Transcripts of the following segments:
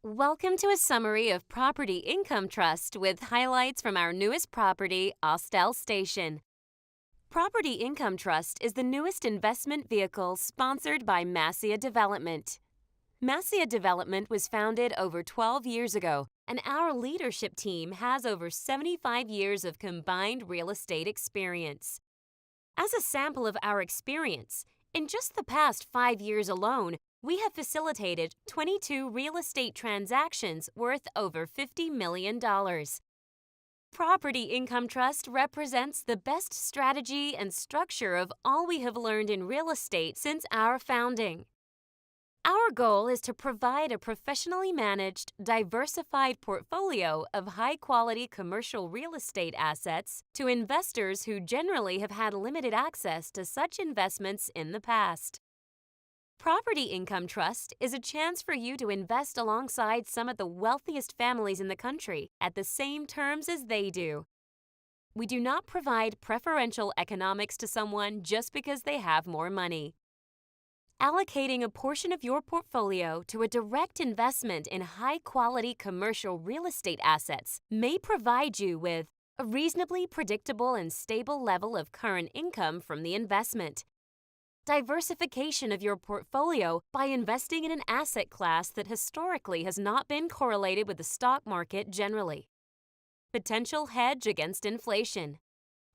Welcome to a summary of Property Income Trust with highlights from our newest property, Austell Station. Property Income Trust is the newest investment vehicle sponsored by Mascia Development. Mascia Development was founded over 12 years ago, and our leadership team has over 75 years of combined real estate experience. As a sample of our experience, in just the past 5 years alone, we have facilitated 22 real estate transactions worth over $50 million. Property Income Trust represents the best strategy and structure of all we have learned in real estate since our founding. Our goal is to provide a professionally managed, diversified portfolio of high-quality commercial real estate assets to investors who generally have had limited access to such investments in the past. Property Income Trust is a chance for you to invest alongside some of the wealthiest families in the country at the same terms as they do. We do not provide preferential economics to someone just because they have more money. Allocating a portion of your portfolio to a direct investment in high-quality commercial real estate assets may provide you with a reasonably predictable and stable level of current income from the investment. Diversification of your portfolio by investing in an asset class that historically has not been correlated with the stock market generally. Potential hedge against inflation.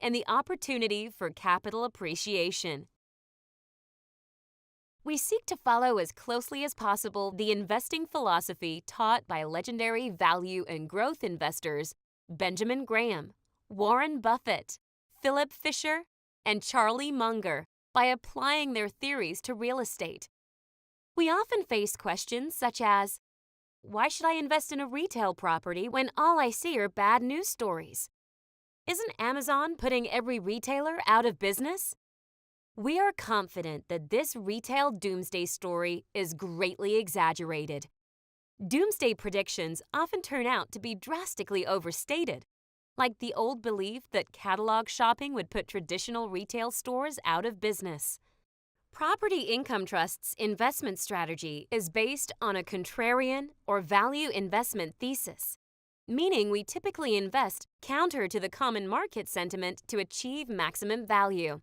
And the opportunity for capital appreciation. We seek to follow as closely as possible the investing philosophy taught by legendary value and growth investors Benjamin Graham, Warren Buffett, Philip Fisher, and Charlie Munger by applying their theories to real estate. We often face questions such as, why should I invest in a retail property when all I see are bad news stories? Isn't Amazon putting every retailer out of business? We are confident that this retail doomsday story is greatly exaggerated. Doomsday predictions often turn out to be drastically overstated, like the old belief that catalog shopping would put traditional retail stores out of business. Property Income Trust's investment strategy is based on a contrarian or value investment thesis, meaning we typically invest counter to the common market sentiment to achieve maximum value.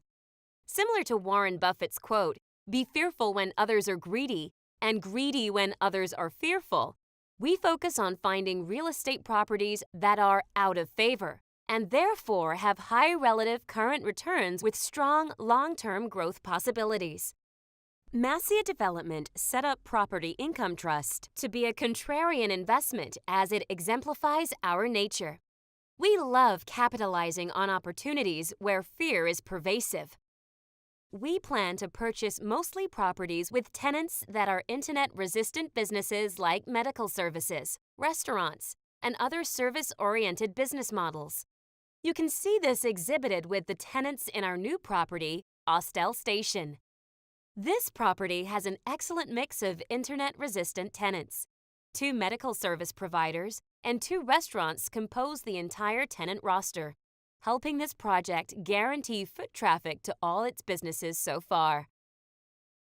Similar to Warren Buffett's quote, "Be fearful when others are greedy, and greedy when others are fearful," we focus on finding real estate properties that are out of favor and therefore have high relative current returns with strong long-term growth possibilities. Mascia Development set up Property Income Trust to be a contrarian investment as it exemplifies our nature. We love capitalizing on opportunities where fear is pervasive. We plan to purchase mostly properties with tenants that are internet-resistant businesses like medical services, restaurants, and other service-oriented business models. You can see this exhibited with the tenants in our new property, Austell Station. This property has an excellent mix of internet-resistant tenants. 2 medical service providers and 2 restaurants compose the entire tenant roster, helping this project guarantee foot traffic to all its businesses so far.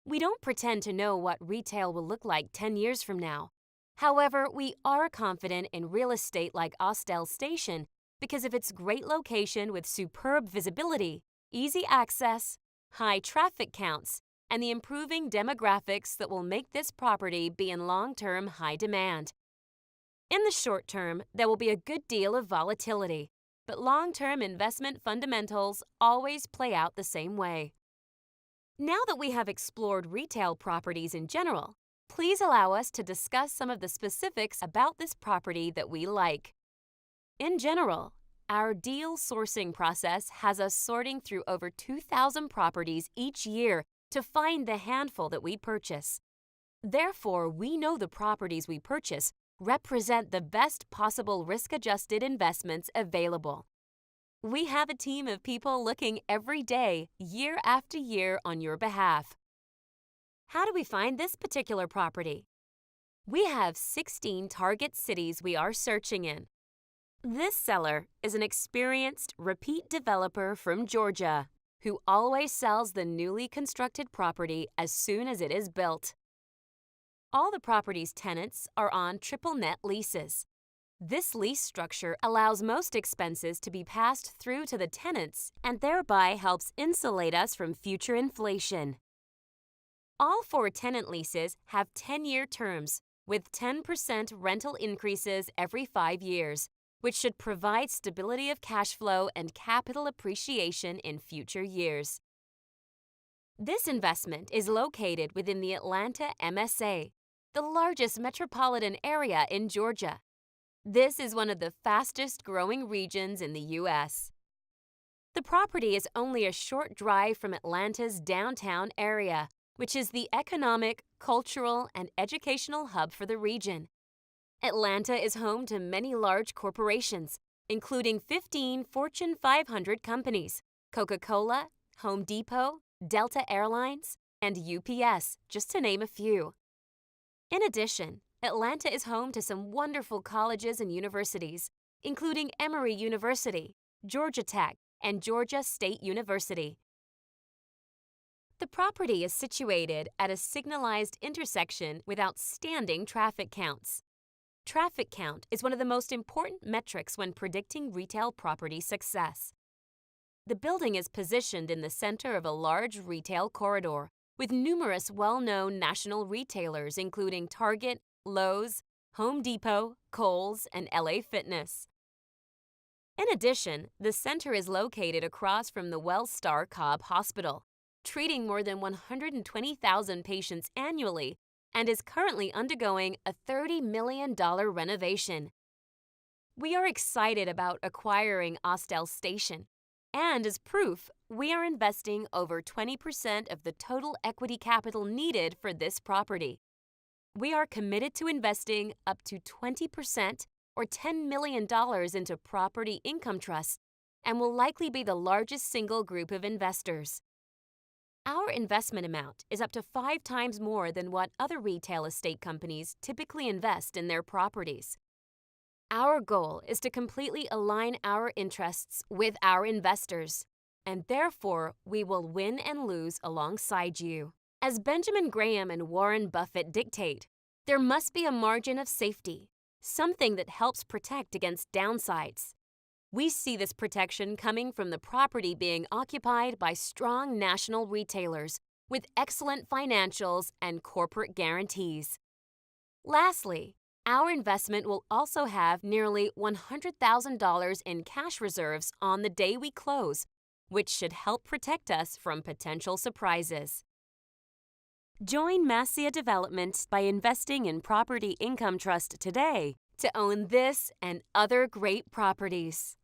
We don't pretend to know what retail will look like 10 years from now. However, we are confident in real estate like Austell Station because of its great location with superb visibility, easy access, high traffic counts, and the improving demographics that will make this property be in long-term high demand. In the short term, there will be a good deal of volatility, but long-term investment fundamentals always play out the same way. Now that we have explored retail properties in general, please allow us to discuss some of the specifics about this property that we like. In general, our deal sourcing process has us sorting through over 2,000 properties each year to find the handful that we purchase. Therefore, we know the properties we purchase represent the best possible risk-adjusted investments available. We have a team of people looking every day, year after year, on your behalf. How do we find this particular property? We have 16 target cities we are searching in. This seller is an experienced, repeat developer from Georgia who always sells the newly constructed property as soon as it is built. All the property's tenants are on triple net leases. This lease structure allows most expenses to be passed through to the tenants and thereby helps insulate us from future inflation. All 4 tenant leases have 10-year terms with 10% rental increases every 5 years, which should provide stability of cash flow and capital appreciation in future years. This investment is located within the Atlanta MSA, the largest metropolitan area in Georgia. This is one of the fastest growing regions in the U.S. The property is only a short drive from Atlanta's downtown area, which is the economic, cultural, and educational hub for the region. Atlanta is home to many large corporations, including 15 Fortune 500 companies, Coca-Cola, Home Depot, Delta Airlines, and UPS, just to name a few. In addition, Atlanta is home to some wonderful colleges and universities, including Emory University, Georgia Tech, and Georgia State University. The property is situated at a signalized intersection with outstanding traffic counts. Traffic count is one of the most important metrics when predicting retail property success. The building is positioned in the center of a large retail corridor with numerous well-known national retailers including Target, Lowe's, Home Depot, Kohl's, and LA Fitness. In addition, the center is located across from the WellStar Cobb Hospital, treating more than 120,000 patients annually and is currently undergoing a $30 million renovation. We are excited about acquiring Austell Station, and as proof, we are investing over 20% of the total equity capital needed for this property. We are committed to investing up to 20% or $10 million into property income trusts and will likely be the largest single group of investors. Our investment amount is up to 5 times more than what other retail estate companies typically invest in their properties. Our goal is to completely align our interests with our investors, and therefore we will win and lose alongside you. As Benjamin Graham and Warren Buffett dictate, there must be a margin of safety, something that helps protect against downsides. We see this protection coming from the property being occupied by strong national retailers with excellent financials and corporate guarantees. Lastly, our investment will also have nearly $100,000 in cash reserves on the day we close, which should help protect us from potential surprises. Join Mascia Development by investing in Property Income Trust today to own this and other great properties.